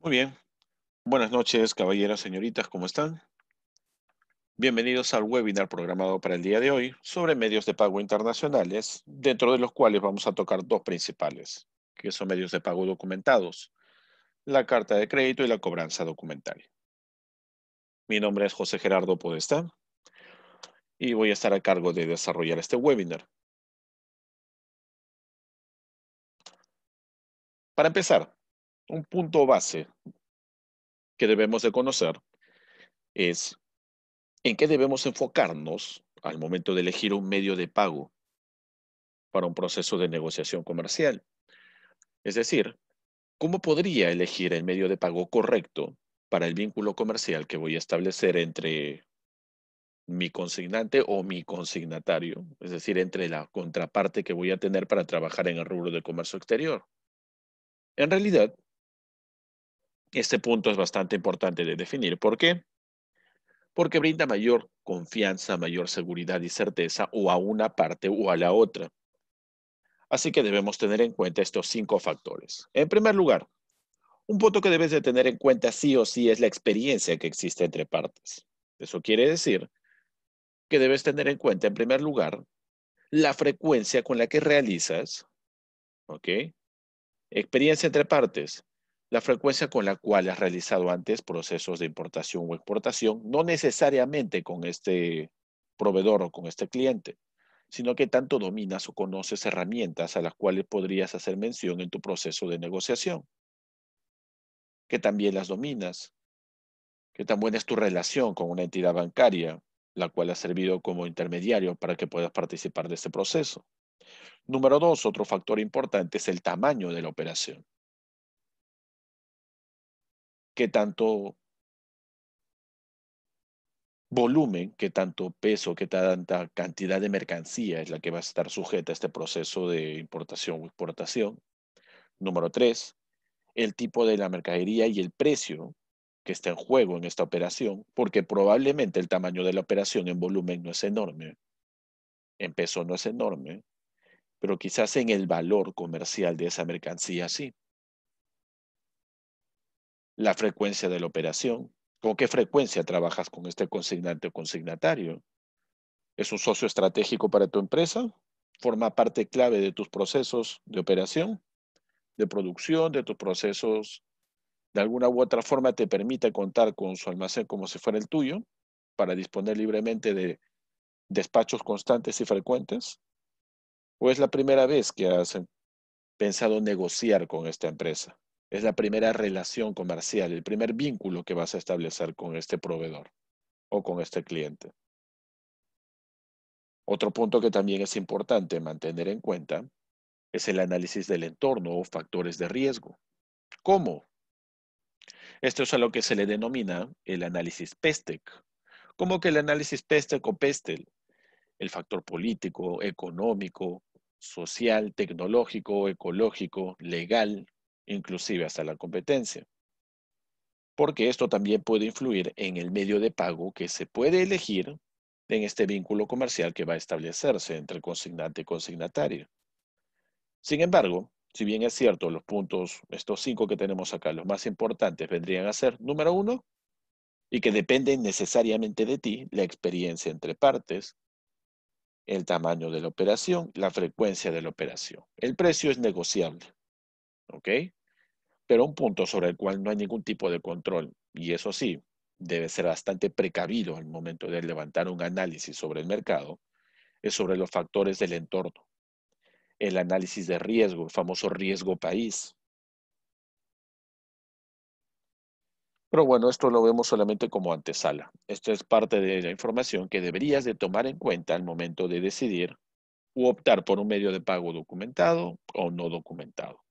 Muy bien. Buenas noches, caballeros, señoritas, ¿cómo están? Bienvenidos al webinar programado para el día de hoy sobre medios de pago internacionales, dentro de los cuales vamos a tocar dos principales, que son medios de pago documentados, la carta de crédito y la cobranza documental. Mi nombre es José Gerardo Podestá y voy a estar a cargo de desarrollar este webinar. Para empezar, un punto base que debemos de conocer es en qué debemos enfocarnos al momento de elegir un medio de pago para un proceso de negociación comercial. Es decir, ¿cómo podría elegir el medio de pago correcto para el vínculo comercial que voy a establecer entre mi consignante o mi consignatario? Es decir, entre la contraparte que voy a tener para trabajar en el rubro de comercio exterior. En realidad, este punto es bastante importante de definir. ¿Por qué? Porque brinda mayor confianza, mayor seguridad y certeza o a una parte o a la otra. Así que debemos tener en cuenta estos 5 factores. En primer lugar, un punto que debes de tener en cuenta sí o sí es la experiencia que existe entre partes. Eso quiere decir que debes tener en cuenta, en primer lugar, la frecuencia con la que realizas, ¿ok? Experiencia entre partes, la frecuencia con la cual has realizado antes procesos de importación o exportación, no necesariamente con este proveedor o con este cliente, sino que tanto dominas o conoces herramientas a las cuales podrías hacer mención en tu proceso de negociación, que también las dominas. ¿Qué tan buena es tu relación con una entidad bancaria, la cual ha servido como intermediario para que puedas participar de este proceso? Número dos, otro factor importante es el tamaño de la operación. ¿Qué tanto volumen, qué tanto peso, qué tanta cantidad de mercancía es la que va a estar sujeta a este proceso de importación o exportación? Número tres, el tipo de la mercadería y el precio que está en juego en esta operación, porque probablemente el tamaño de la operación en volumen no es enorme, en peso no es enorme, pero quizás en el valor comercial de esa mercancía sí. La frecuencia de la operación. ¿Con qué frecuencia trabajas con este consignante o consignatario? ¿Es un socio estratégico para tu empresa? ¿Forma parte clave de tus procesos de operación, de producción, de tus procesos? ¿De alguna u otra forma te permite contar con su almacén como si fuera el tuyo para disponer libremente de despachos constantes y frecuentes? ¿O es la primera vez que has pensado negociar con esta empresa? Es la primera relación comercial, el primer vínculo que vas a establecer con este proveedor o con este cliente. Otro punto que también es importante mantener en cuenta es el análisis del entorno o factores de riesgo. ¿Cómo? Esto es a lo que se le denomina el análisis PESTEC. ¿Cómo que el análisis PESTEC o PESTEL? El factor político, económico, social, tecnológico, ecológico, legal, inclusive hasta la competencia. Porque esto también puede influir en el medio de pago que se puede elegir en este vínculo comercial que va a establecerse entre consignante y consignatario. Sin embargo, si bien es cierto, los puntos, estos 5 que tenemos acá, los más importantes vendrían a ser, número uno, y que dependen necesariamente de ti, la experiencia entre partes, el tamaño de la operación, la frecuencia de la operación. El precio es negociable, ¿ok? Pero un punto sobre el cual no hay ningún tipo de control, y eso sí, debe ser bastante precavido al momento de levantar un análisis sobre el mercado, es sobre los factores del entorno. El análisis de riesgo, el famoso riesgo país. Pero bueno, esto lo vemos solamente como antesala. Esto es parte de la información que deberías de tomar en cuenta al momento de decidir u optar por un medio de pago documentado o no documentado.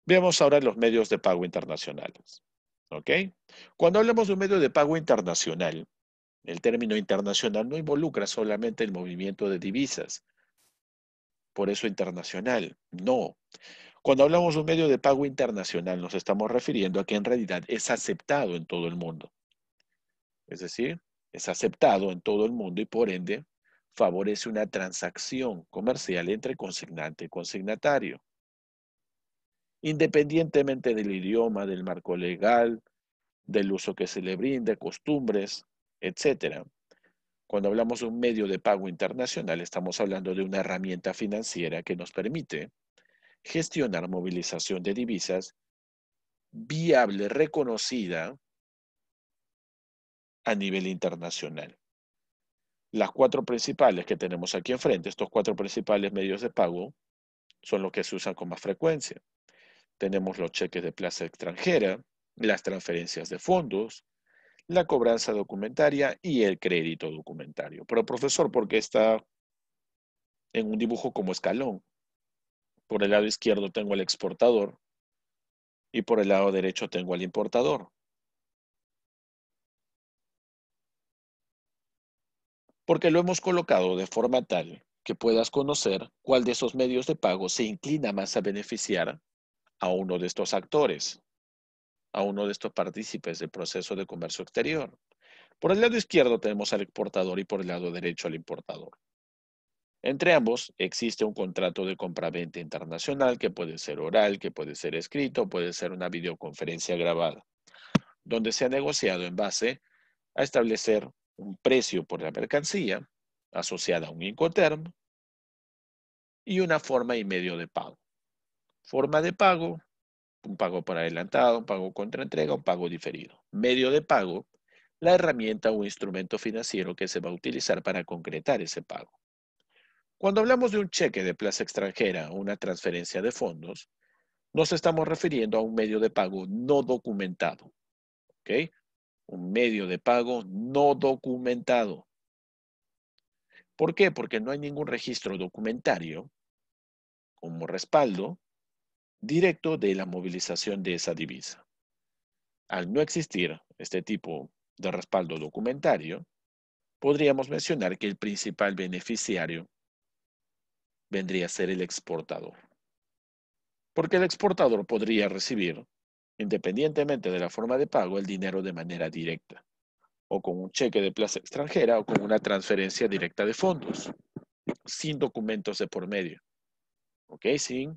Veamos ahora los medios de pago internacionales. ¿Ok? Cuando hablamos de un medio de pago internacional, el término internacional no involucra solamente el movimiento de divisas, por eso internacional. No. Cuando hablamos de un medio de pago internacional, nos estamos refiriendo a que en realidad es aceptado en todo el mundo. Es decir, es aceptado en todo el mundo y por ende favorece una transacción comercial entre consignante y consignatario. independientemente del idioma, del marco legal, del uso que se le brinde, costumbres, etcétera. Cuando hablamos de un medio de pago internacional, estamos hablando de una herramienta financiera que nos permite gestionar movilización de divisas viable, reconocida a nivel internacional. Las cuatro principales que tenemos aquí enfrente, estos cuatro principales medios de pago, son los que se usan con más frecuencia. Tenemos los cheques de plaza extranjera, las transferencias de fondos, la cobranza documentaria y el crédito documentario. Pero profesor, ¿por qué está en un dibujo como escalón? Por el lado izquierdo tengo al exportador y por el lado derecho tengo al importador. Porque lo hemos colocado de forma tal que puedas conocer cuál de esos medios de pago se inclina más a beneficiar a uno de estos actores, a uno de estos partícipes del proceso de comercio exterior. Por el lado izquierdo tenemos al exportador y por el lado derecho al importador. Entre ambos existe un contrato de compraventa internacional que puede ser oral, que puede ser escrito, puede ser una videoconferencia grabada, donde se ha negociado en base a establecer un precio por la mercancía asociada a un Incoterm y una forma y medio de pago. Forma de pago, un pago por adelantado, un pago contra entrega, un pago diferido. Medio de pago, la herramienta o instrumento financiero que se va a utilizar para concretar ese pago. Cuando hablamos de un cheque de plaza extranjera o una transferencia de fondos, nos estamos refiriendo a un medio de pago no documentado. ¿Ok? Un medio de pago no documentado. ¿Por qué? Porque no hay ningún registro documentario como respaldo directo de la movilización de esa divisa. Al no existir este tipo de respaldo documentario, podríamos mencionar que el principal beneficiario vendría a ser el exportador. Porque el exportador podría recibir, independientemente de la forma de pago, el dinero de manera directa, o con un cheque de plaza extranjera o con una transferencia directa de fondos, sin documentos de por medio. ¿Ok? Sin,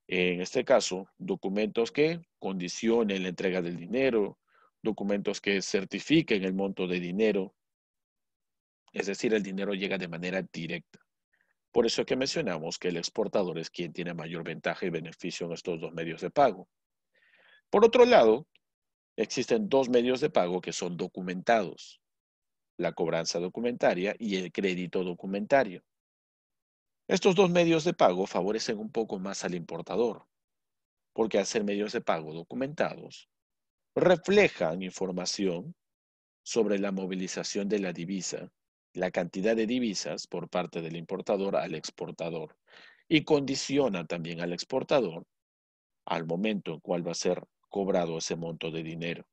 en este caso, documentos que condicionen la entrega del dinero, documentos que certifiquen el monto de dinero, es decir, el dinero llega de manera directa. Por eso es que mencionamos que el exportador es quien tiene mayor ventaja y beneficio en estos dos medios de pago. Por otro lado, existen dos medios de pago que son documentados, la cobranza documentaria y el crédito documentario. Estos dos medios de pago favorecen un poco más al importador, porque al ser medios de pago documentados, reflejan información sobre la movilización de la divisa, la cantidad de divisas por parte del importador al exportador, y condiciona también al exportador al momento en cual va a ser cobrado ese monto de dinero.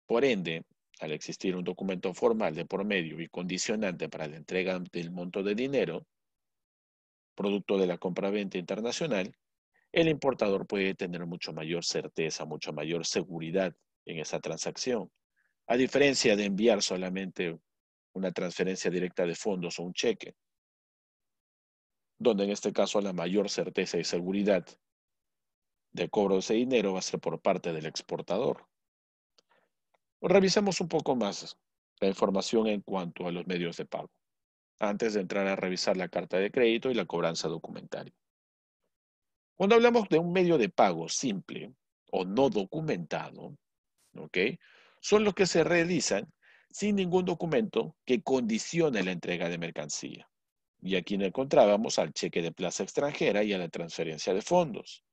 Por ende, al existir un documento formal de por medio y condicionante para la entrega del monto de dinero, producto de la compraventa internacional, el importador puede tener mucho mayor certeza, mucha mayor seguridad en esa transacción. A diferencia de enviar solamente una transferencia directa de fondos o un cheque, donde en este caso la mayor certeza y seguridad de cobro de ese dinero va a ser por parte del exportador. Revisemos un poco más la información en cuanto a los medios de pago, antes de entrar a revisar la carta de crédito y la cobranza documentaria. Cuando hablamos de un medio de pago simple o no documentado, ¿ok? Son los que se realizan sin ningún documento que condicione la entrega de mercancía. Y aquí nos encontrábamos al cheque de plaza extranjera y a la transferencia de fondos.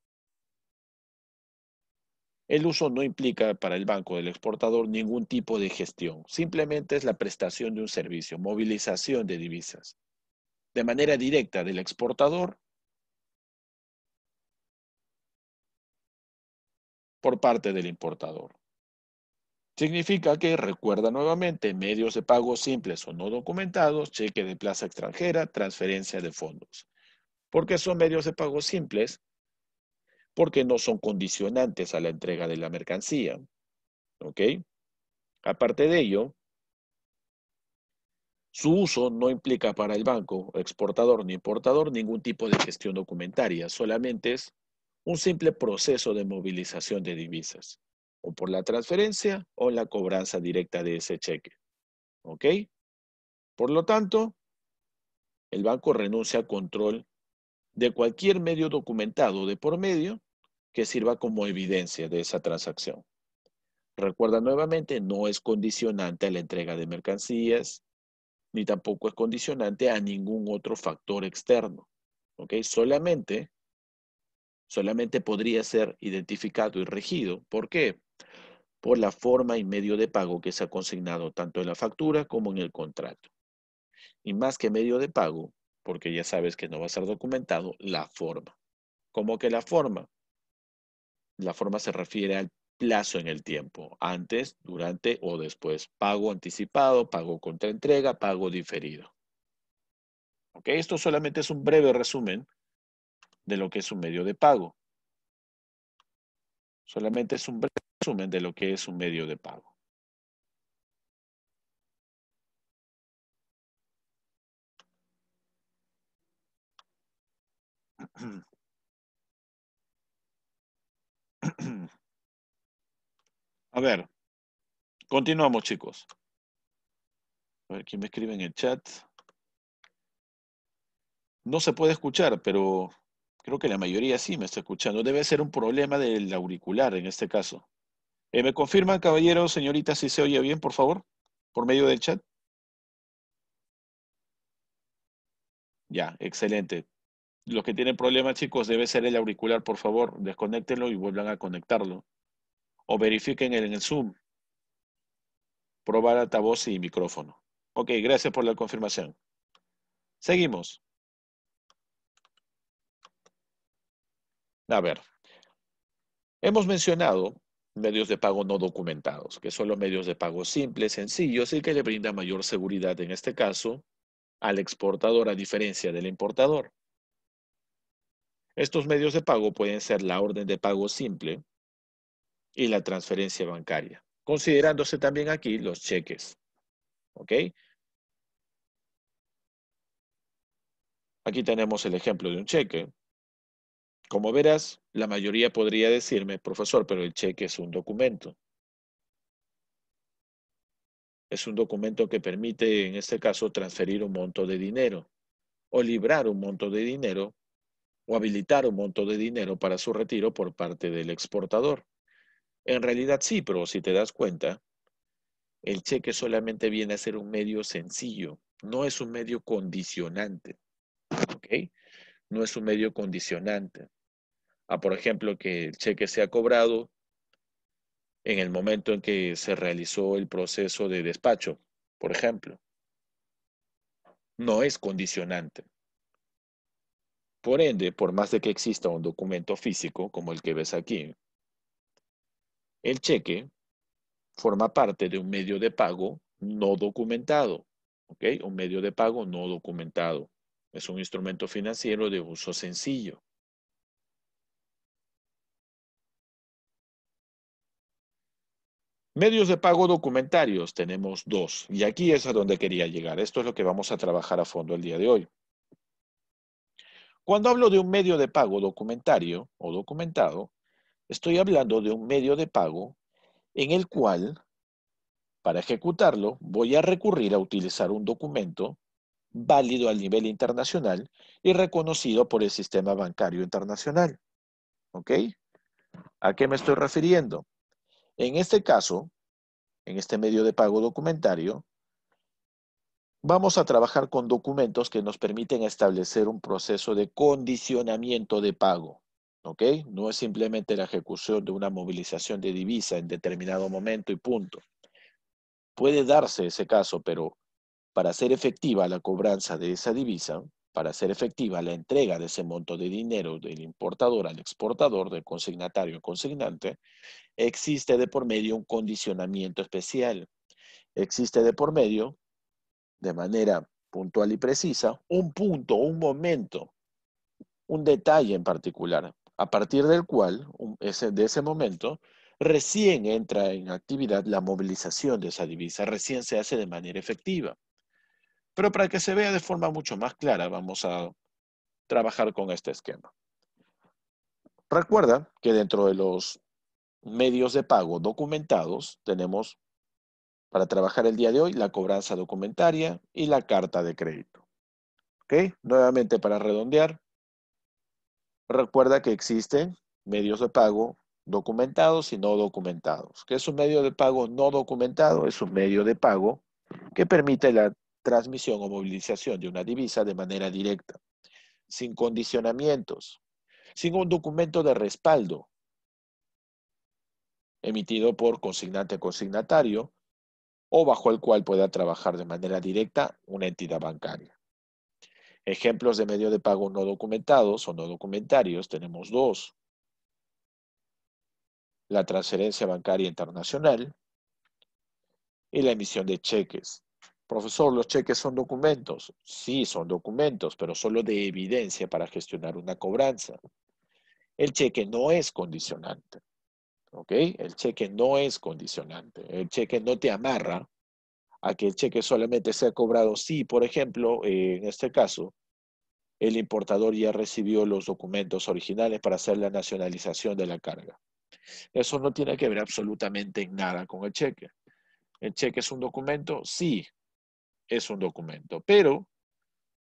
El uso no implica para el banco del exportador ningún tipo de gestión, simplemente es la prestación de un servicio, movilización de divisas, de manera directa del exportador por parte del importador. Significa que, recuerda nuevamente, medios de pago simples o no documentados, cheque de plaza extranjera, transferencia de fondos. ¿Por qué son medios de pago simples? Porque no son condicionantes a la entrega de la mercancía. ¿Ok? Aparte de ello, su uso no implica para el banco, exportador ni importador ningún tipo de gestión documentaria, solamente es un simple proceso de movilización de divisas, o por la transferencia o la cobranza directa de ese cheque. ¿Ok? Por lo tanto, el banco renuncia al control de cualquier medio documentado de por medio que sirva como evidencia de esa transacción. Recuerda nuevamente, no es condicionante a la entrega de mercancías, ni tampoco es condicionante a ningún otro factor externo. ¿Ok? Solamente podría ser identificado y regido. ¿Por qué? Por la forma y medio de pago que se ha consignado tanto en la factura como en el contrato. Y más que medio de pago, porque ya sabes que no va a ser documentado, la forma. ¿Cómo que la forma? La forma se refiere al plazo en el tiempo, antes, durante o después. Pago anticipado, pago contra entrega, pago diferido. ¿Ok? Esto solamente es un breve resumen de lo que es un medio de pago. Solamente es un breve resumen de lo que es un medio de pago. A ver, continuamos, chicos. A ver, ¿quién me escribe en el chat? No se puede escuchar, pero creo que la mayoría sí me está escuchando. Debe ser un problema del auricular en este caso. ¿Me confirman, caballero, señorita, si se oye bien, por favor? Por medio del chat. Ya, excelente. Los que tienen problemas, chicos, debe ser el auricular, por favor. Desconéctenlo y vuelvan a conectarlo. O verifiquen en el Zoom. Probar altavoz y micrófono. Ok, gracias por la confirmación. Seguimos. A ver, hemos mencionado medios de pago no documentados, que son los medios de pago simples, sencillos y que le brindan mayor seguridad, en este caso, al exportador a diferencia del importador. Estos medios de pago pueden ser la orden de pago simple y la transferencia bancaria, considerándose también aquí los cheques. ¿Ok? Aquí tenemos el ejemplo de un cheque. Como verás, la mayoría podría decirme, profesor, pero el cheque es un documento. Es un documento que permite, en este caso, transferir un monto de dinero, o librar un monto de dinero, o habilitar un monto de dinero para su retiro por parte del exportador. En realidad sí, pero si te das cuenta, el cheque solamente viene a ser un medio sencillo, no es un medio condicionante, ¿ok? No es un medio condicionante. Por ejemplo, que el cheque sea cobrado en el momento en que se realizó el proceso de despacho, por ejemplo. No es condicionante. Por ende, por más de que exista un documento físico, como el que ves aquí, el cheque forma parte de un medio de pago no documentado. ¿Ok? Un medio de pago no documentado. Es un instrumento financiero de uso sencillo. Medios de pago documentarios tenemos dos, y aquí es a donde quería llegar. Esto es lo que vamos a trabajar a fondo el día de hoy. Cuando hablo de un medio de pago documentario o documentado, estoy hablando de un medio de pago en el cual, para ejecutarlo, voy a recurrir a utilizar un documento válido a nivel internacional y reconocido por el sistema bancario internacional. ¿Ok? ¿A qué me estoy refiriendo? En este caso, en este medio de pago documentario, vamos a trabajar con documentos que nos permiten establecer un proceso de condicionamiento de pago. ¿Ok? No es simplemente la ejecución de una movilización de divisa en determinado momento y punto. Puede darse ese caso, pero para hacer efectiva la cobranza de esa divisa, para hacer efectiva la entrega de ese monto de dinero del importador al exportador, del consignatario al consignante, existe de por medio un condicionamiento especial. Existe de por medio, de manera puntual y precisa, un punto, un momento, un detalle en particular, a partir del cual, de ese momento, recién entra en actividad la movilización de esa divisa, recién se hace de manera efectiva. Pero para que se vea de forma mucho más clara, vamos a trabajar con este esquema. Recuerda que dentro de los medios de pago documentados tenemos para trabajar el día de hoy la cobranza documentaria y la carta de crédito. ¿Ok? Nuevamente para redondear, recuerda que existen medios de pago documentados y no documentados. ¿Qué es un medio de pago no documentado? Es un medio de pago que permite la transmisión o movilización de una divisa de manera directa, sin condicionamientos, sin un documento de respaldo emitido por consignante consignatario o bajo el cual pueda trabajar de manera directa una entidad bancaria. Ejemplos de medio de pago no documentados o no documentarios tenemos dos. La transferencia bancaria internacional y la emisión de cheques. Profesor, ¿los cheques son documentos? Sí, son documentos, pero solo de evidencia para gestionar una cobranza. El cheque no es condicionante, ¿ok? El cheque no es condicionante. El cheque no te amarra a que el cheque solamente sea cobrado si, por ejemplo, en este caso, el importador ya recibió los documentos originales para hacer la nacionalización de la carga. Eso no tiene que ver absolutamente nada con el cheque. ¿El cheque es un documento? Sí, es un documento, pero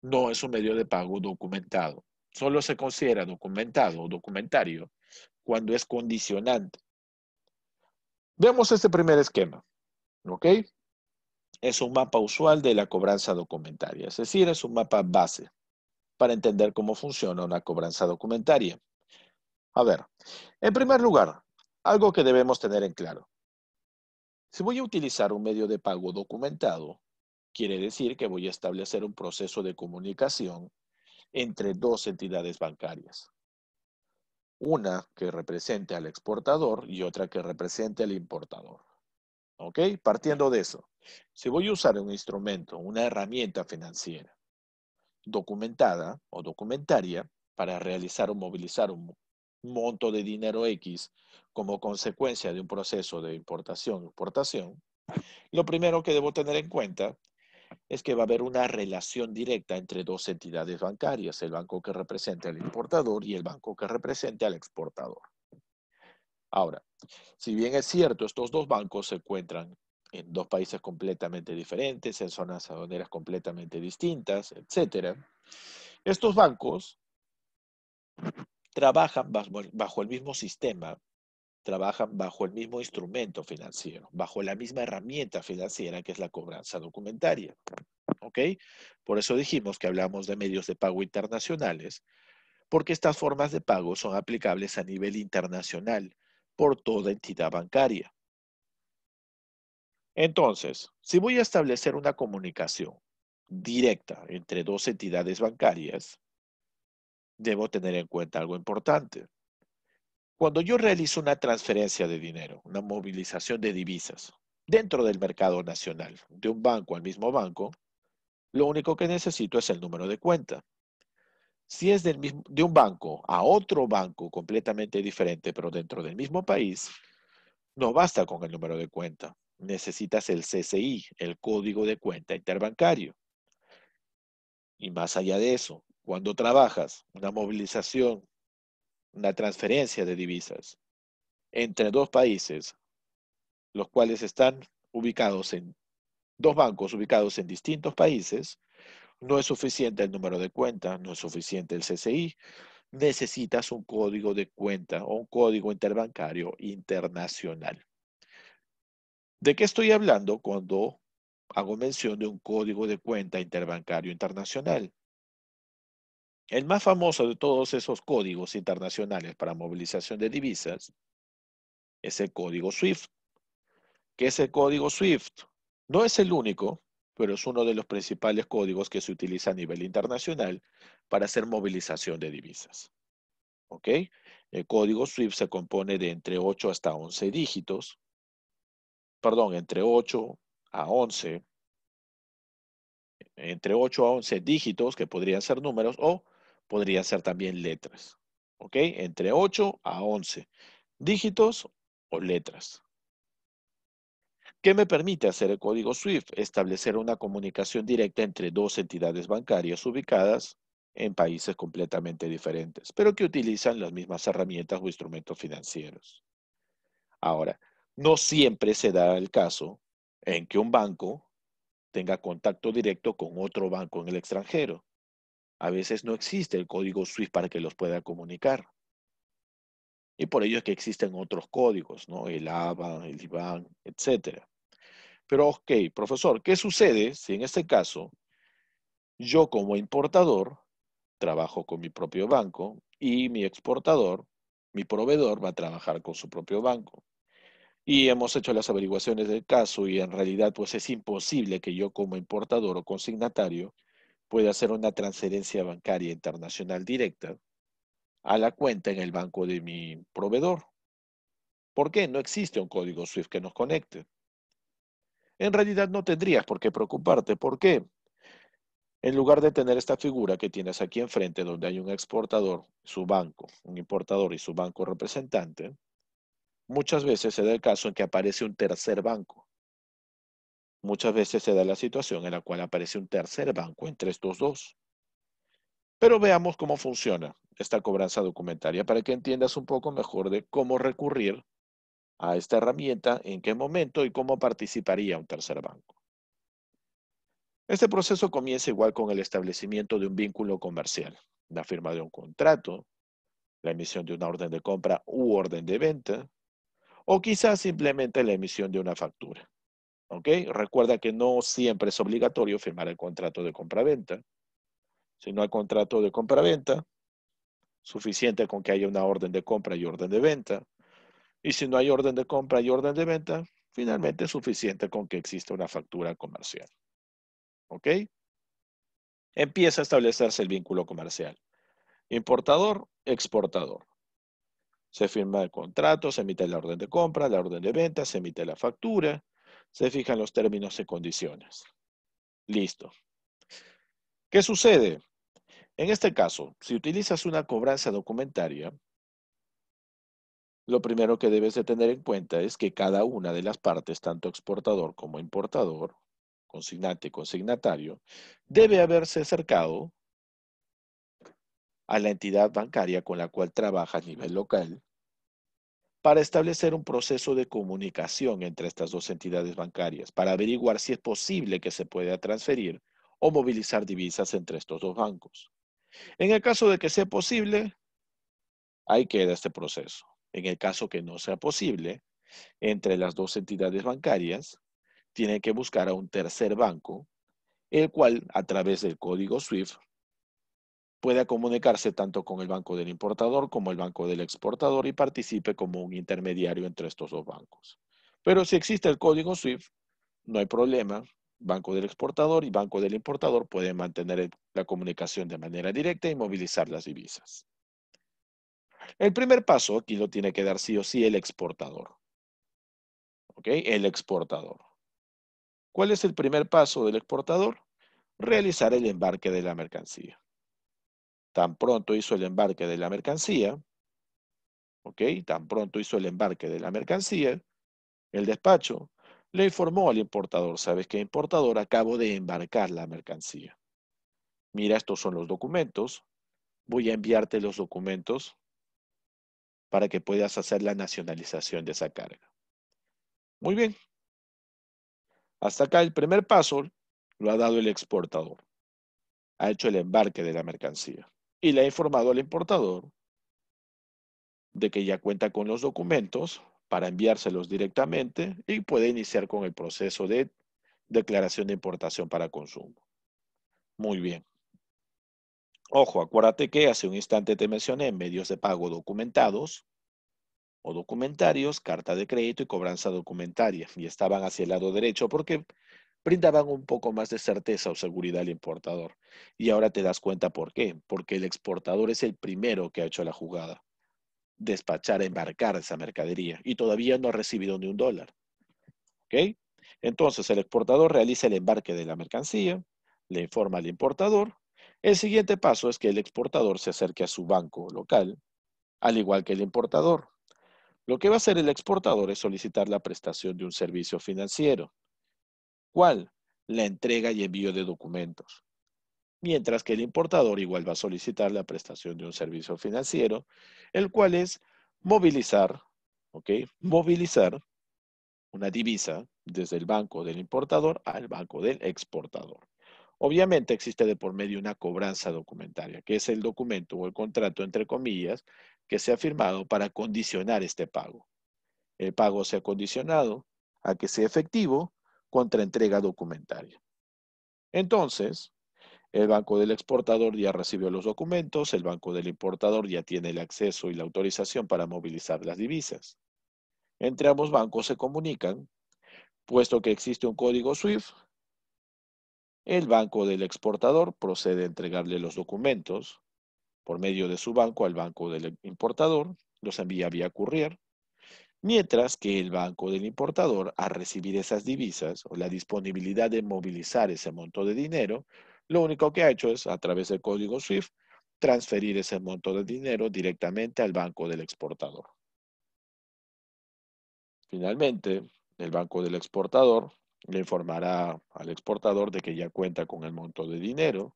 no es un medio de pago documentado. Solo se considera documentado o documentario cuando es condicionante. Veamos este primer esquema, ¿ok? Es un mapa usual de la cobranza documentaria, es decir, es un mapa base para entender cómo funciona una cobranza documentaria. A ver, en primer lugar, algo que debemos tener en claro. Si voy a utilizar un medio de pago documentado, quiere decir que voy a establecer un proceso de comunicación entre dos entidades bancarias. Una que represente al exportador y otra que represente al importador. ¿Ok? Partiendo de eso, si voy a usar un instrumento, una herramienta financiera documentada o documentaria para realizar o movilizar un monto de dinero X como consecuencia de un proceso de importación-exportación, lo primero que debo tener en cuenta es que va a haber una relación directa entre dos entidades bancarias, el banco que represente al importador y el banco que represente al exportador. Ahora, si bien es cierto, estos dos bancos se encuentran en dos países completamente diferentes, en zonas aduaneras completamente distintas, etcétera, estos bancos trabajan bajo el mismo sistema, trabajan bajo el mismo instrumento financiero, bajo la misma herramienta financiera que es la cobranza documentaria. ¿Ok? Por eso dijimos que hablamos de medios de pago internacionales, porque estas formas de pago son aplicables a nivel internacional por toda entidad bancaria. Entonces, si voy a establecer una comunicación directa entre dos entidades bancarias, debo tener en cuenta algo importante. Cuando yo realizo una transferencia de dinero, una movilización de divisas dentro del mercado nacional, de un banco al mismo banco, lo único que necesito es el número de cuenta. Si es de un banco a otro banco completamente diferente, pero dentro del mismo país, no basta con el número de cuenta. Necesitas el CCI, el código de cuenta interbancario. Y más allá de eso, cuando trabajas una movilización, una transferencia de divisas entre dos países, los cuales están ubicados en dos bancos ubicados en distintos países, no es suficiente el número de cuenta, no es suficiente el CCI, necesitas un código de cuenta o un código interbancario internacional. ¿De qué estoy hablando cuando hago mención de un código de cuenta interbancario internacional? El más famoso de todos esos códigos internacionales para movilización de divisas es el código SWIFT. ¿Qué es el código SWIFT? No es el único, pero es uno de los principales códigos que se utiliza a nivel internacional para hacer movilización de divisas. ¿Ok? El código SWIFT se compone de entre 8 hasta 11 dígitos, perdón, entre 8 a 11 dígitos, que podrían ser números o podrían ser también letras. ¿Ok? Entre 8 a 11 dígitos o letras. ¿Qué me permite hacer el código SWIFT? Establecer una comunicación directa entre dos entidades bancarias ubicadas en países completamente diferentes, pero que utilizan las mismas herramientas o instrumentos financieros. Ahora, no siempre se da el caso en que un banco tenga contacto directo con otro banco en el extranjero. A veces no existe el código SWIFT para que los pueda comunicar. Y por ello es que existen otros códigos, ¿no? El ABA, el IBAN, etcétera. Pero, ok, profesor, ¿qué sucede si en este caso yo como importador trabajo con mi propio banco y mi exportador, mi proveedor, va a trabajar con su propio banco? Y hemos hecho las averiguaciones del caso y en realidad pues es imposible que yo como importador o consignatario pueda hacer una transferencia bancaria internacional directa a la cuenta en el banco de mi proveedor. ¿Por qué? No existe un código SWIFT que nos conecte. En realidad no tendrías por qué preocuparte. ¿Por qué? En lugar de tener esta figura que tienes aquí enfrente, donde hay un exportador, su banco, un importador y su banco representante, muchas veces se da el caso en que aparece un tercer banco. Muchas veces se da la situación en la cual aparece un tercer banco entre estos dos. Pero veamos cómo funciona esta cobranza documentaria para que entiendas un poco mejor de cómo recurrir a esta herramienta, en qué momento y cómo participaría un tercer banco. Este proceso comienza igual con el establecimiento de un vínculo comercial, la firma de un contrato, la emisión de una orden de compra u orden de venta, o quizás simplemente la emisión de una factura. ¿Ok? Recuerda que no siempre es obligatorio firmar el contrato de compra-venta. Si no hay contrato de compra-venta, suficiente con que haya una orden de compra y orden de venta. Y si no hay orden de compra y orden de venta, finalmente es suficiente con que exista una factura comercial. ¿Ok? Empieza a establecerse el vínculo comercial. Importador, exportador. Se firma el contrato, se emite la orden de compra, la orden de venta, se emite la factura, se fijan los términos y condiciones. Listo. ¿Qué sucede? En este caso, si utilizas una cobranza documentaria, lo primero que debes de tener en cuenta es que cada una de las partes, tanto exportador como importador, consignante y consignatario, debe haberse acercado a la entidad bancaria con la cual trabaja a nivel local para establecer un proceso de comunicación entre estas dos entidades bancarias, para averiguar si es posible que se pueda transferir o movilizar divisas entre estos dos bancos. En el caso de que sea posible, ahí queda este proceso. En el caso que no sea posible, entre las dos entidades bancarias, tienen que buscar a un tercer banco, el cual, a través del código SWIFT, pueda comunicarse tanto con el banco del importador como el banco del exportador y participe como un intermediario entre estos dos bancos. Pero si existe el código SWIFT, no hay problema. Banco del exportador y banco del importador pueden mantener la comunicación de manera directa y movilizar las divisas. El primer paso aquí lo tiene que dar sí o sí el exportador. ¿Ok? El exportador. ¿Cuál es el primer paso del exportador? Realizar el embarque de la mercancía. Tan pronto hizo el embarque de la mercancía, ¿ok? Tan pronto hizo el embarque de la mercancía, el despacho le informó al importador, ¿sabes qué, importador? Acabo de embarcar la mercancía. Mira, estos son los documentos. Voy a enviarte los documentos para que puedas hacer la nacionalización de esa carga. Muy bien. Hasta acá el primer paso lo ha dado el exportador. Ha hecho el embarque de la mercancía y le ha informado al importador de que ya cuenta con los documentos para enviárselos directamente y puede iniciar con el proceso de declaración de importación para consumo. Muy bien. Ojo, acuérdate que hace un instante te mencioné medios de pago documentados o documentarios, carta de crédito y cobranza documentaria, y estaban hacia el lado derecho porque brindaban un poco más de certeza o seguridad al importador. Y ahora te das cuenta por qué, porque el exportador es el primero que ha hecho la jugada, despachar, embarcar esa mercadería, y todavía no ha recibido ni un dólar. ¿Ok? Entonces el exportador realiza el embarque de la mercancía, le informa al importador. El siguiente paso es que el exportador se acerque a su banco local, al igual que el importador. Lo que va a hacer el exportador es solicitar la prestación de un servicio financiero. ¿Cuál? La entrega y envío de documentos. mientras que el importador igual va a solicitar la prestación de un servicio financiero, el cual es movilizar, ¿ok? Movilizar una divisa desde el banco del importador al banco del exportador. Obviamente existe de por medio una cobranza documentaria, que es el documento o el contrato, entre comillas, que se ha firmado para condicionar este pago. El pago se ha condicionado a que sea efectivo contra entrega documentaria. Entonces, el banco del exportador ya recibió los documentos, el banco del importador ya tiene el acceso y la autorización para movilizar las divisas. Entre ambos bancos se comunican, puesto que existe un código SWIFT, el banco del exportador procede a entregarle los documentos por medio de su banco al banco del importador, los envía vía courier, mientras que el banco del importador, al recibir esas divisas o la disponibilidad de movilizar ese monto de dinero, lo único que ha hecho es, a través del código SWIFT, transferir ese monto de dinero directamente al banco del exportador. Finalmente, el banco del exportador le informará al exportador de que ya cuenta con el monto de dinero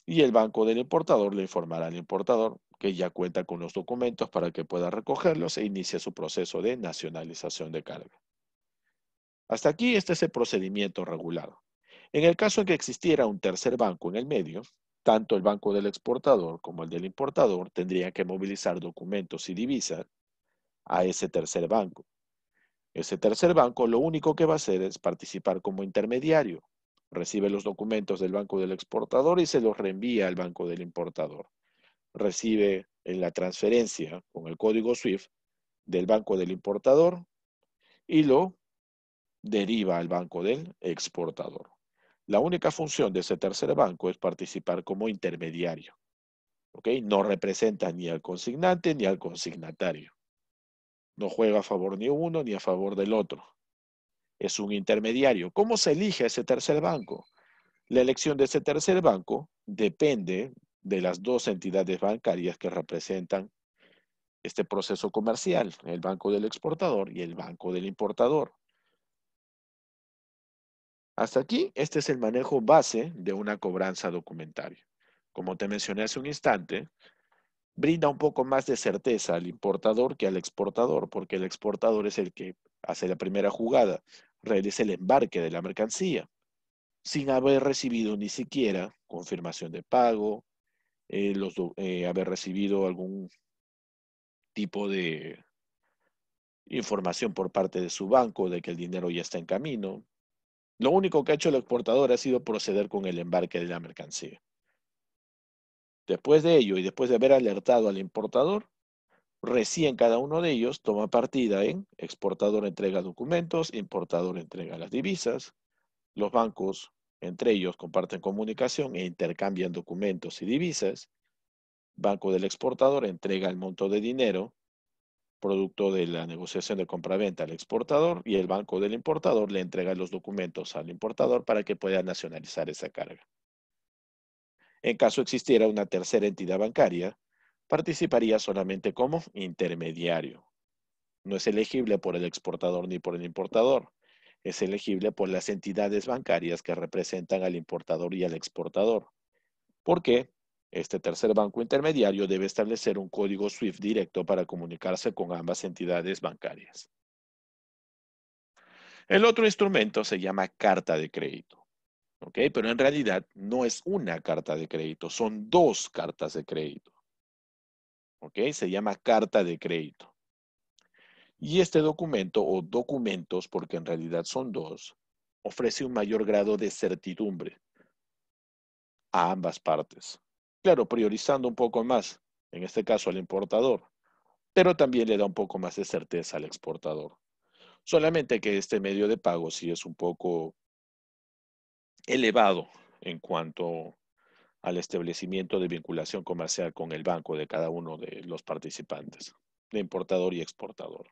y el banco del importador le informará al importador que ya cuenta con los documentos para que pueda recogerlos e inicie su proceso de nacionalización de carga. Hasta aquí este es el procedimiento regulado. En el caso en que existiera un tercer banco en el medio, tanto el banco del exportador como el del importador tendrían que movilizar documentos y divisas a ese tercer banco. Ese tercer banco lo único que va a hacer es participar como intermediario. Recibe los documentos del banco del exportador y se los reenvía al banco del importador. Recibe en la transferencia con el código SWIFT del banco del importador y lo deriva al banco del exportador. La única función de ese tercer banco es participar como intermediario. ¿Ok? No representa ni al consignante ni al consignatario. No juega a favor ni uno ni a favor del otro. Es un intermediario. ¿Cómo se elige ese tercer banco? La elección de ese tercer banco depende de las dos entidades bancarias que representan este proceso comercial, el banco del exportador y el banco del importador. Hasta aquí, este es el manejo base de una cobranza documentaria. Como te mencioné hace un instante, brinda un poco más de certeza al importador que al exportador, porque el exportador es el que hace la primera jugada, realiza el embarque de la mercancía, sin haber recibido ni siquiera confirmación de pago, haber recibido algún tipo de información por parte de su banco de que el dinero ya está en camino. Lo único que ha hecho el exportador ha sido proceder con el embarque de la mercancía. Después de ello y después de haber alertado al importador, recién cada uno de ellos toma partida en exportador entrega documentos, importador entrega las divisas, los bancos entre ellos comparten comunicación e intercambian documentos y divisas, banco del exportador entrega el monto de dinero producto de la negociación de compraventa al exportador y el banco del importador le entrega los documentos al importador para que pueda nacionalizar esa carga. En caso existiera una tercera entidad bancaria, participaría solamente como intermediario. No es elegible por el exportador ni por el importador. Es elegible por las entidades bancarias que representan al importador y al exportador. ¿Por qué? Este tercer banco intermediario debe establecer un código SWIFT directo para comunicarse con ambas entidades bancarias. El otro instrumento se llama carta de crédito, ¿ok? Pero en realidad no es una carta de crédito, son dos cartas de crédito, ¿ok? Se llama carta de crédito. Y este documento o documentos, porque en realidad son dos, ofrece un mayor grado de certidumbre a ambas partes. Claro, priorizando un poco más, en este caso al importador, pero también le da un poco más de certeza al exportador. Solamente que este medio de pago sí es un poco elevado en cuanto al establecimiento de vinculación comercial con el banco de cada uno de los participantes, de importador y exportador.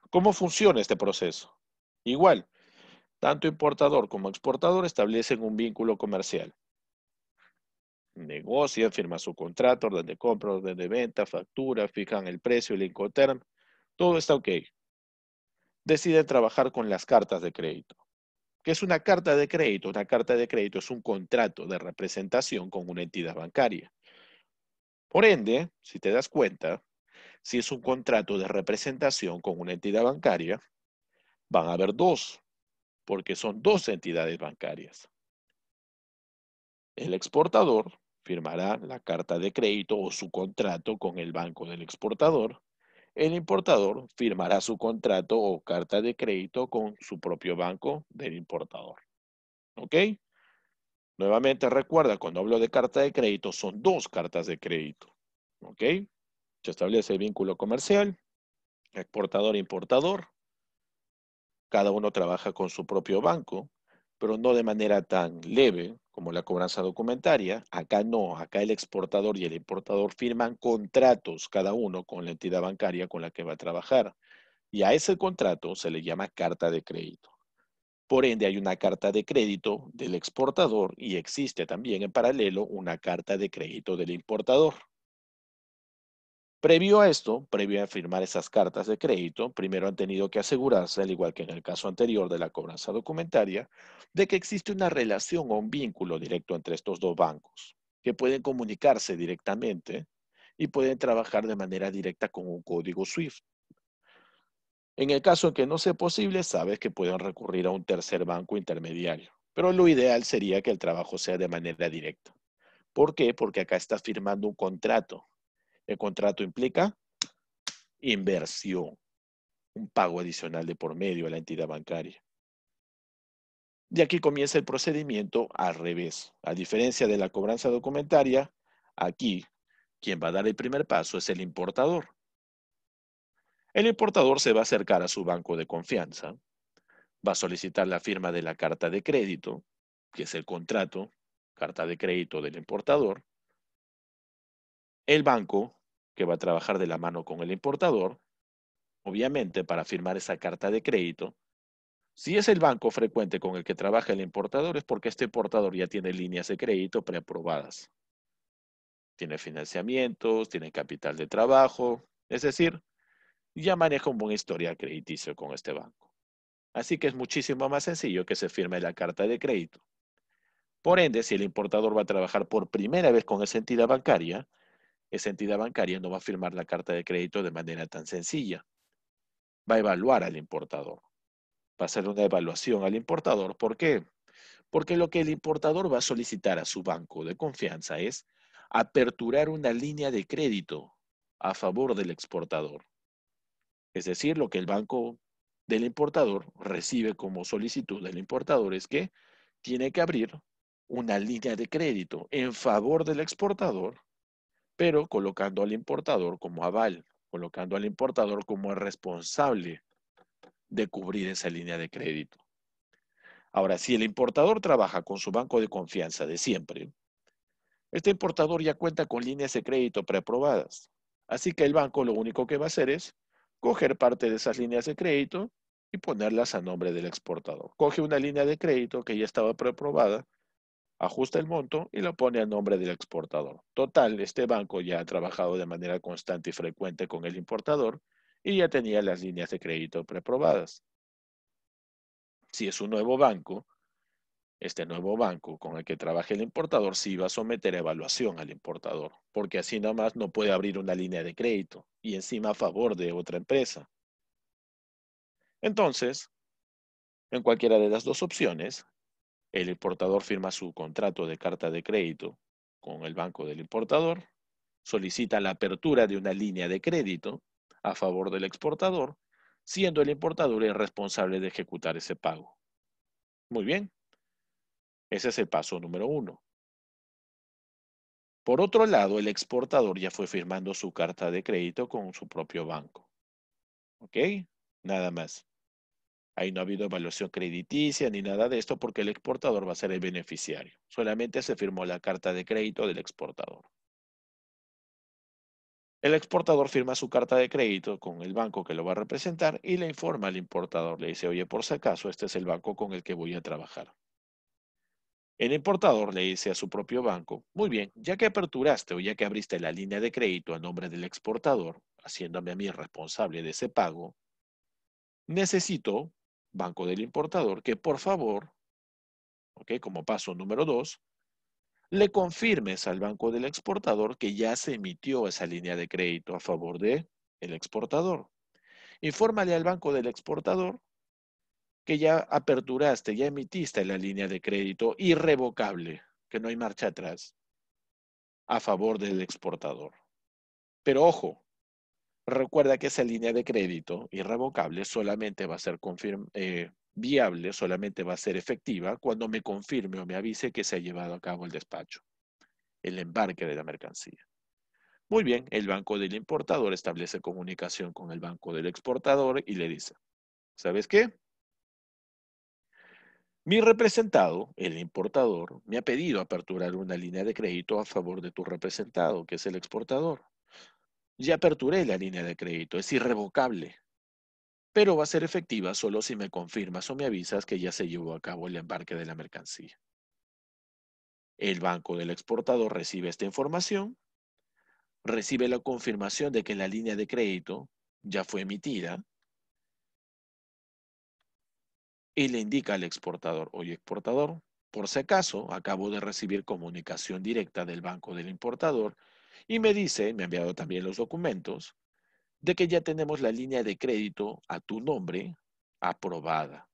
¿Cómo funciona este proceso? Igual, tanto importador como exportador establecen un vínculo comercial. Negocian, firman su contrato, orden de compra, orden de venta, factura, fijan el precio, el Incoterm, todo está ok. Deciden trabajar con las cartas de crédito. ¿Qué es una carta de crédito? Una carta de crédito es un contrato de representación con una entidad bancaria. Por ende, si te das cuenta, si es un contrato de representación con una entidad bancaria, van a haber dos, porque son dos entidades bancarias. El exportador firmará la carta de crédito o su contrato con el banco del exportador. El importador firmará su contrato o carta de crédito con su propio banco del importador. ¿Ok? Nuevamente recuerda, cuando hablo de carta de crédito, son dos cartas de crédito. ¿Ok? Se establece el vínculo comercial, exportador-importador. Cada uno trabaja con su propio banco, pero no de manera tan leve como la cobranza documentaria. Acá no, acá el exportador y el importador firman contratos, cada uno con la entidad bancaria con la que va a trabajar. Y a ese contrato se le llama carta de crédito. Por ende, hay una carta de crédito del exportador y existe también en paralelo una carta de crédito del importador. Previo a esto, previo a firmar esas cartas de crédito, primero han tenido que asegurarse, al igual que en el caso anterior de la cobranza documentaria, de que existe una relación o un vínculo directo entre estos dos bancos, que pueden comunicarse directamente y pueden trabajar de manera directa con un código SWIFT. En el caso en que no sea posible, sabes que pueden recurrir a un tercer banco intermediario, pero lo ideal sería que el trabajo sea de manera directa. ¿Por qué? Porque acá estás firmando un contrato. El contrato implica inversión, un pago adicional de por medio a la entidad bancaria. Y aquí comienza el procedimiento al revés. A diferencia de la cobranza documentaria, aquí quien va a dar el primer paso es el importador. El importador se va a acercar a su banco de confianza, va a solicitar la firma de la carta de crédito, que es el contrato, carta de crédito del importador. El banco, que va a trabajar de la mano con el importador, obviamente para firmar esa carta de crédito, si es el banco frecuente con el que trabaja el importador, es porque este importador ya tiene líneas de crédito preaprobadas. Tiene financiamientos, tiene capital de trabajo, es decir, ya maneja un buen historial crediticio con este banco. Así que es muchísimo más sencillo que se firme la carta de crédito. Por ende, si el importador va a trabajar por primera vez con esa entidad bancaria no va a firmar la carta de crédito de manera tan sencilla. Va a evaluar al importador. Va a hacer una evaluación al importador. ¿Por qué? Porque lo que el importador va a solicitar a su banco de confianza es aperturar una línea de crédito a favor del exportador. Es decir, lo que el banco del importador recibe como solicitud del importador es que tiene que abrir una línea de crédito en favor del exportador, pero colocando al importador como aval, colocando al importador como el responsable de cubrir esa línea de crédito. Ahora, si el importador trabaja con su banco de confianza de siempre, este importador ya cuenta con líneas de crédito preaprobadas. Así que el banco lo único que va a hacer es coger parte de esas líneas de crédito y ponerlas a nombre del exportador. Coge una línea de crédito que ya estaba preaprobada, ajusta el monto y lo pone a nombre del exportador. Total, este banco ya ha trabajado de manera constante y frecuente con el importador y ya tenía las líneas de crédito preaprobadas. Si es un nuevo banco, este nuevo banco con el que trabaje el importador sí va a someter a evaluación al importador, porque así nomás no puede abrir una línea de crédito y encima a favor de otra empresa. Entonces, en cualquiera de las dos opciones, el importador firma su contrato de carta de crédito con el banco del importador, solicita la apertura de una línea de crédito a favor del exportador, siendo el importador el responsable de ejecutar ese pago. Muy bien, ese es el paso número uno. Por otro lado, el exportador ya fue firmando su carta de crédito con su propio banco. ¿Ok? Nada más. Ahí no ha habido evaluación crediticia ni nada de esto porque el exportador va a ser el beneficiario. Solamente se firmó la carta de crédito del exportador. El exportador firma su carta de crédito con el banco que lo va a representar y le informa al importador. Le dice, oye, por si acaso, este es el banco con el que voy a trabajar. El importador le dice a su propio banco, muy bien, ya que aperturaste o ya que abriste la línea de crédito a nombre del exportador, haciéndome a mí responsable de ese pago, necesito banco del importador, que por favor, ¿ok? Como paso número 2, le confirmes al banco del exportador que ya se emitió esa línea de crédito a favor de el exportador. Infórmale al banco del exportador que ya aperturaste, ya emitiste la línea de crédito irrevocable, que no hay marcha atrás, a favor del exportador. Pero ojo, recuerda que esa línea de crédito irrevocable solamente va a ser viable, solamente va a ser efectiva cuando me confirme o me avise que se ha llevado a cabo el despacho, el embarque de la mercancía. Muy bien, el banco del importador establece comunicación con el banco del exportador y le dice, ¿sabes qué? Mi representado, el importador, me ha pedido aperturar una línea de crédito a favor de tu representado, que es el exportador. Ya aperturé la línea de crédito, es irrevocable, pero va a ser efectiva solo si me confirmas o me avisas que ya se llevó a cabo el embarque de la mercancía. El banco del exportador recibe esta información, recibe la confirmación de que la línea de crédito ya fue emitida y le indica al exportador, oye exportador, por si acaso acabo de recibir comunicación directa del banco del importador y me dice, me ha enviado también los documentos, de que ya tenemos la línea de crédito a tu nombre aprobada.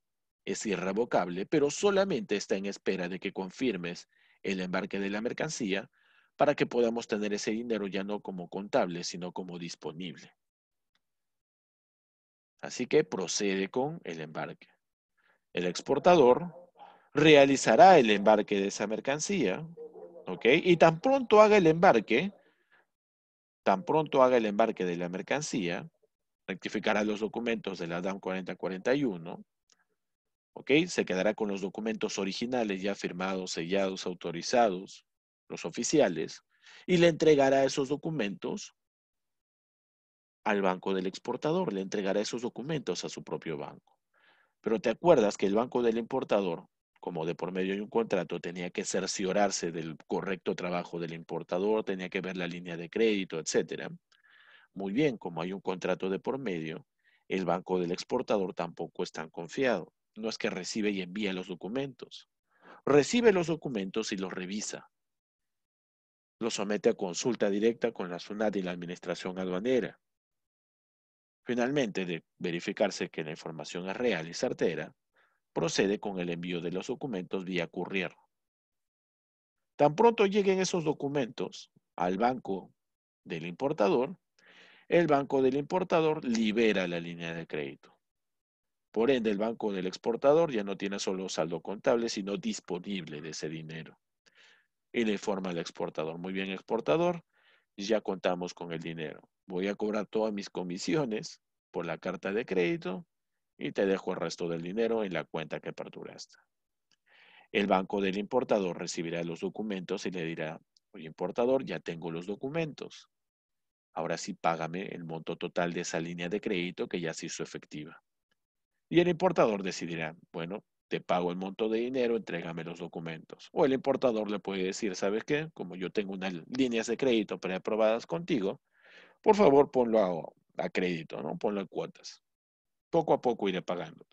Es irrevocable, pero solamente está en espera de que confirmes el embarque de la mercancía para que podamos tener ese dinero ya no como contable, sino como disponible. Así que procede con el embarque. El exportador realizará el embarque de esa mercancía, ¿ok? Y tan pronto haga el embarque de la mercancía, rectificará los documentos de la DAM 4041, ¿ok? Se quedará con los documentos originales ya firmados, sellados, autorizados, los oficiales, y le entregará esos documentos al banco del exportador, le entregará esos documentos a su propio banco. Pero te acuerdas que el banco del importador, como de por medio de un contrato, tenía que cerciorarse del correcto trabajo del importador, tenía que ver la línea de crédito, etcétera. Muy bien, como hay un contrato de por medio, el banco del exportador tampoco es tan confiado. No es que recibe y envía los documentos. Recibe los documentos y los revisa. Los somete a consulta directa con la SUNAT y la Administración Aduanera. Finalmente, de verificarse que la información es real y certera, procede con el envío de los documentos vía courier. Tan pronto lleguen esos documentos al banco del importador, el banco del importador libera la línea de crédito. Por ende, el banco del exportador ya no tiene solo saldo contable, sino disponible de ese dinero. Y le informa al exportador, muy bien exportador, ya contamos con el dinero. Voy a cobrar todas mis comisiones por la carta de crédito y te dejo el resto del dinero en la cuenta que aperturaste. El banco del importador recibirá los documentos y le dirá, oye importador, ya tengo los documentos. Ahora sí págame el monto total de esa línea de crédito que ya se hizo efectiva. Y el importador decidirá, bueno, te pago el monto de dinero, entrégame los documentos. O el importador le puede decir, ¿sabes qué? Como yo tengo unas líneas de crédito preaprobadas contigo, por favor ponlo a crédito, ¿no? Ponlo en cuotas. Poco a poco iré pagando.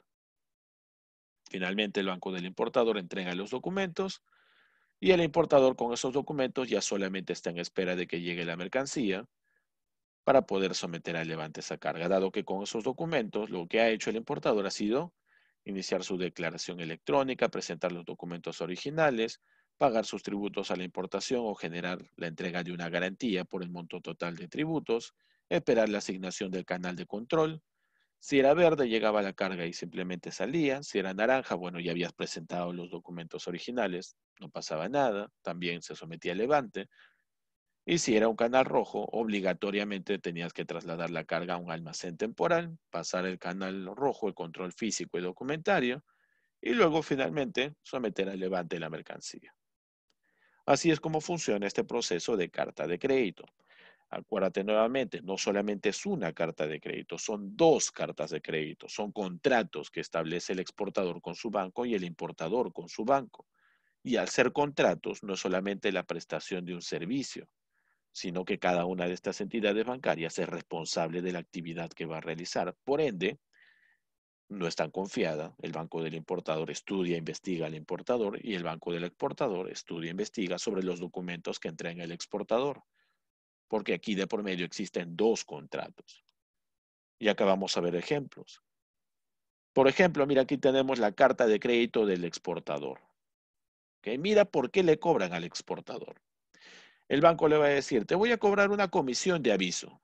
Finalmente el banco del importador entrega los documentos y el importador con esos documentos ya solamente está en espera de que llegue la mercancía para poder someter al levante esa carga, dado que con esos documentos lo que ha hecho el importador ha sido iniciar su declaración electrónica, presentar los documentos originales, pagar sus tributos a la importación o generar la entrega de una garantía por el monto total de tributos, esperar la asignación del canal de control. Si era verde, llegaba la carga y simplemente salía. Si era naranja, bueno, ya habías presentado los documentos originales, no pasaba nada, también se sometía al levante. Y si era un canal rojo, obligatoriamente tenías que trasladar la carga a un almacén temporal, pasar el canal rojo, el control físico y documentario, y luego finalmente someter al levante la mercancía. Así es como funciona este proceso de carta de crédito. Acuérdate nuevamente, no solamente es una carta de crédito, son dos cartas de crédito, son contratos que establece el exportador con su banco y el importador con su banco. Y al ser contratos, no es solamente la prestación de un servicio, sino que cada una de estas entidades bancarias es responsable de la actividad que va a realizar. Por ende, no es tan confiada. El banco del importador estudia, investiga al importador y el banco del exportador estudia, investiga sobre los documentos que entrega el exportador, porque aquí de por medio existen dos contratos. Y acá vamos a ver ejemplos. Por ejemplo, mira, aquí tenemos la carta de crédito del exportador. ¿Okay? Mira por qué le cobran al exportador. El banco le va a decir, te voy a cobrar una comisión de aviso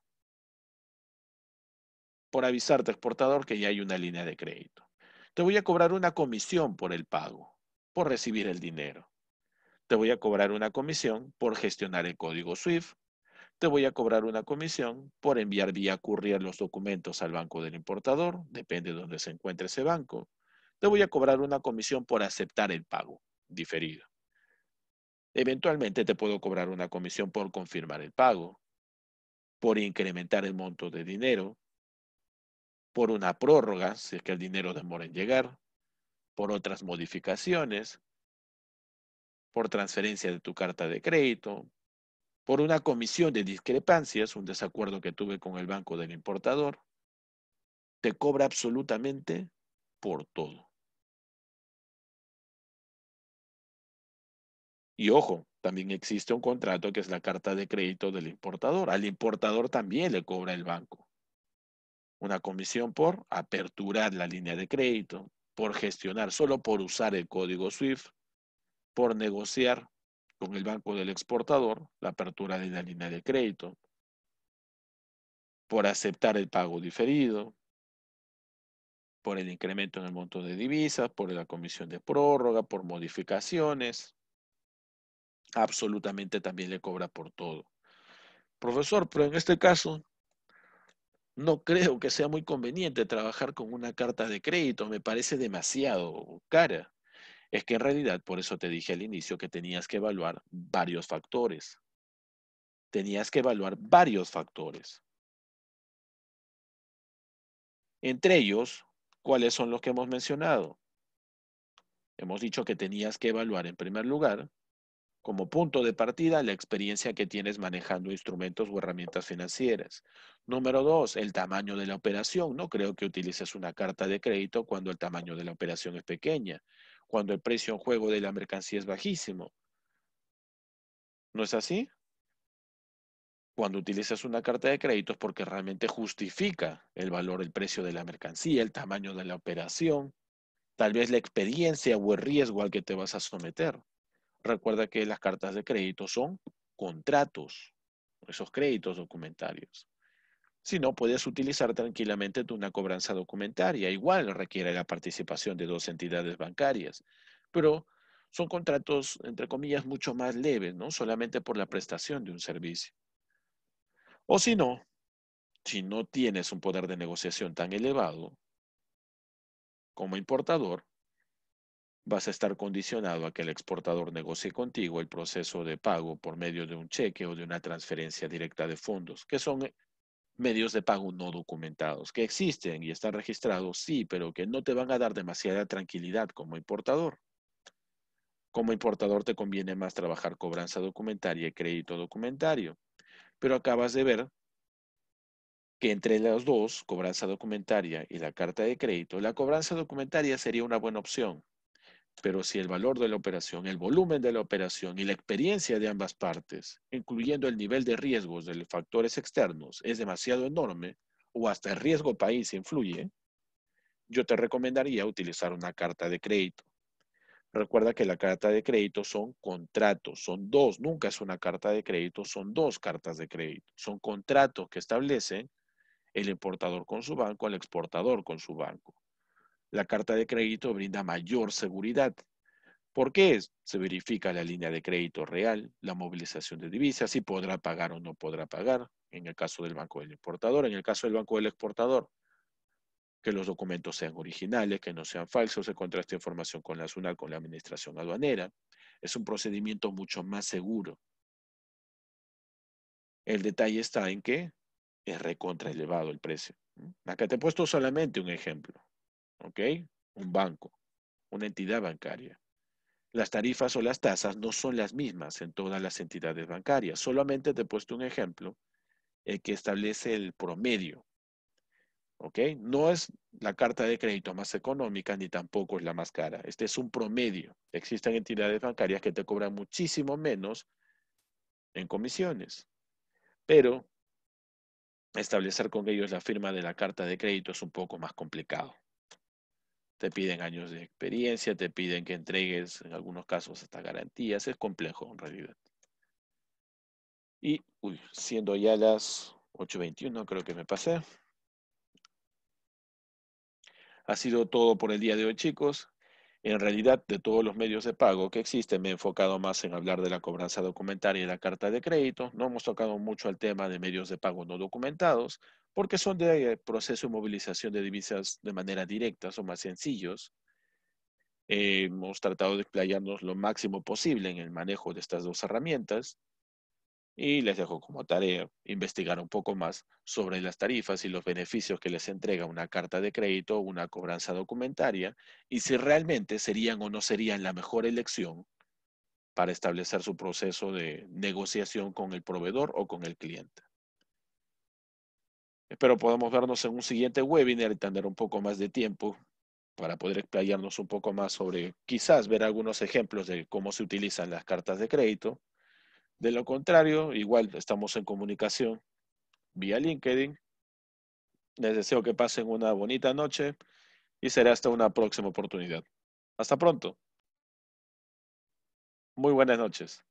por avisarte, exportador, que ya hay una línea de crédito. Te voy a cobrar una comisión por el pago, por recibir el dinero. Te voy a cobrar una comisión por gestionar el código SWIFT. Te voy a cobrar una comisión por enviar vía courier los documentos al banco del importador, depende de dónde se encuentre ese banco. Te voy a cobrar una comisión por aceptar el pago diferido. Eventualmente te puedo cobrar una comisión por confirmar el pago, por incrementar el monto de dinero, por una prórroga, si es que el dinero demora en llegar, por otras modificaciones, por transferencia de tu carta de crédito, por una comisión de discrepancias, un desacuerdo que tuve con el banco del importador. Te cobra absolutamente por todo. Y ojo, también existe un contrato que es la carta de crédito del importador. Al importador también le cobra el banco una comisión por aperturar la línea de crédito, por gestionar, solo por usar el código SWIFT, por negociar con el banco del exportador la apertura de la línea de crédito, por aceptar el pago diferido, por el incremento en el monto de divisas, por la comisión de prórroga, por modificaciones. Absolutamente también le cobra por todo. Profesor, pero en este caso no creo que sea muy conveniente trabajar con una carta de crédito, me parece demasiado cara. Es que en realidad, por eso te dije al inicio que tenías que evaluar varios factores. Tenías que evaluar varios factores. Entre ellos, ¿cuáles son los que hemos mencionado? Hemos dicho que tenías que evaluar en primer lugar, como punto de partida, la experiencia que tienes manejando instrumentos o herramientas financieras. Número dos, el tamaño de la operación. No creo que utilices una carta de crédito cuando el tamaño de la operación es pequeña, cuando el precio en juego de la mercancía es bajísimo. ¿No es así? Cuando utilizas una carta de crédito es porque realmente justifica el valor, el precio de la mercancía, el tamaño de la operación, tal vez la experiencia o el riesgo al que te vas a someter. Recuerda que las cartas de crédito son contratos, esos créditos documentarios. Si no, puedes utilizar tranquilamente una cobranza documentaria. Igual requiere la participación de dos entidades bancarias, pero son contratos, entre comillas, mucho más leves, ¿no? Solamente por la prestación de un servicio. O si no, si no tienes un poder de negociación tan elevado como importador, vas a estar condicionado a que el exportador negocie contigo el proceso de pago por medio de un cheque o de una transferencia directa de fondos, que son medios de pago no documentados, que existen y están registrados, sí, pero que no te van a dar demasiada tranquilidad como importador. Como importador te conviene más trabajar cobranza documentaria y crédito documentario, pero acabas de ver que entre los dos, cobranza documentaria y la carta de crédito, la cobranza documentaria sería una buena opción. Pero si el valor de la operación, el volumen de la operación y la experiencia de ambas partes, incluyendo el nivel de riesgos de los factores externos, es demasiado enorme, o hasta el riesgo país influye, yo te recomendaría utilizar una carta de crédito. Recuerda que la carta de crédito son contratos, son dos, nunca es una carta de crédito, son dos cartas de crédito. Son contratos que establecen el importador con su banco, el exportador con su banco. La carta de crédito brinda mayor seguridad. ¿Por qué? Se verifica la línea de crédito real, la movilización de divisas, si podrá pagar o no podrá pagar, en el caso del banco del importador, en el caso del banco del exportador, que los documentos sean originales, que no sean falsos, se contraste información con la SUNAT, con la administración aduanera. Es un procedimiento mucho más seguro. El detalle está en que es recontra elevado el precio. Acá te he puesto solamente un ejemplo, ¿ok? Un banco, una entidad bancaria. Las tarifas o las tasas no son las mismas en todas las entidades bancarias. Solamente te he puesto un ejemplo, el que establece el promedio. ¿ok? No es la carta de crédito más económica ni tampoco es la más cara. Este es un promedio. Existen entidades bancarias que te cobran muchísimo menos en comisiones, pero establecer con ellos la firma de la carta de crédito es un poco más complicado. Te piden años de experiencia, te piden que entregues en algunos casos hasta garantías. Es complejo en realidad. Y, uy, siendo ya las 8:21, creo que me pasé. Ha sido todo por el día de hoy, chicos. En realidad, de todos los medios de pago que existen, me he enfocado más en hablar de la cobranza documentaria y la carta de crédito. No hemos tocado mucho el tema de medios de pago no documentados, porque son de proceso de movilización de divisas de manera directa, son más sencillos. Hemos tratado de explayarnos lo máximo posible en el manejo de estas dos herramientas y les dejo como tarea investigar un poco más sobre las tarifas y los beneficios que les entrega una carta de crédito o una cobranza documentaria y si realmente serían o no serían la mejor elección para establecer su proceso de negociación con el proveedor o con el cliente. Espero podamos vernos en un siguiente webinar y tener un poco más de tiempo para poder explayarnos un poco más sobre quizás ver algunos ejemplos de cómo se utilizan las cartas de crédito. De lo contrario, igual estamos en comunicación vía LinkedIn. Les deseo que pasen una bonita noche y será hasta una próxima oportunidad. Hasta pronto. Muy buenas noches.